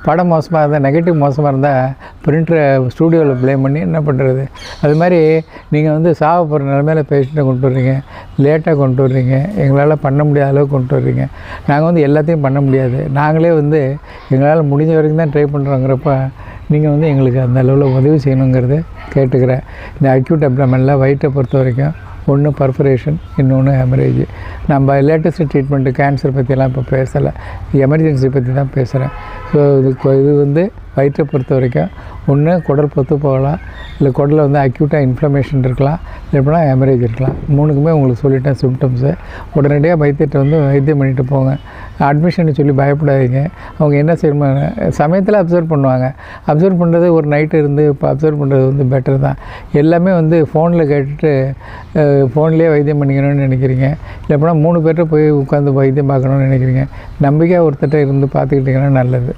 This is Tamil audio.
படம் மோசமாக இருந்தால், நெகட்டிவ் மோசமாக இருந்தால் பிரிண்டரை ஸ்டூடியோவில் ப்ளேம் பண்ணி என்ன பண்ணுறது? அது மாதிரி நீங்கள் வந்து சாக போகிற நிலமையில பேஷண்ட்டை கொண்டு வர்றீங்க, லேட்டாக கொண்டு வர்றீங்க, எங்களால் பண்ண முடியாத அளவுக்கு கொண்டு வர்றீங்க. நாங்கள் வந்து எல்லாத்தையும் பண்ண முடியாது, நாங்களே வந்து எங்களால் முடிஞ்ச வரைக்கும் தான் ட்ரை பண்ணுறோங்கிறப்ப நீங்கள் வந்து எங்களுக்கு அந்த அளவில் உதவி செய்யணுங்கிறத கேட்டுக்கிறேன். இந்த அக்யூட் அப்டமனில் வயிற்றை பொறுத்த வரைக்கும் ஒன்று பர்ஃபரேஷன், இன்னொன்று ஹெமரேஜ். நம்ம லேட்டஸ்ட் ட்ரீட்மெண்ட்டு கேன்சர் பற்றியெல்லாம் இப்போ பேசலை, எமர்ஜென்சி பற்றி தான் பேசுகிறேன். ஸோ இது வந்து வயிற்றை பொறுத்த வரைக்கும் ஒன்று குடல் பொத்து போகலாம், இல்லை குடலில் வந்து அக்யூட்டாக இன்ஃப்ளமேஷன் இருக்கலாம், இல்லைனா ஹெமரேஜ் இருக்கலாம். மூணுக்குமே உங்களுக்கு சொல்லிட்டேன் சிம்டம்ஸு. உடனடியாக வைத்தியத்தை வந்து வைத்தியம் பண்ணிட்டு போங்க. அட்மிஷன் சொல்லி பயப்படாதீங்க. அவங்க என்ன செய்யணுமோ சமயத்தில் அப்சர்வ் பண்ணுவாங்க. அப்சர்வ் பண்ணுறது ஒரு நைட்டு இருந்து இப்போ அப்சர்வ் பண்ணுறது வந்து பெட்டர் தான். எல்லாமே வந்து ஃபோனில் கேட்டுட்டு ஃபோன்லேயே வைத்தியம் பண்ணிக்கணும்னு நினைக்கிறீங்க, இல்லைனா 3 பேர்கிட்ட போய் உட்காந்து வைத்தியம் பார்க்கணுன்னு நினைக்கிறீங்க. நம்பிக்கையாக ஒருத்தட்ட இருந்து பார்த்துக்கிட்டிங்கன்னா நல்லது.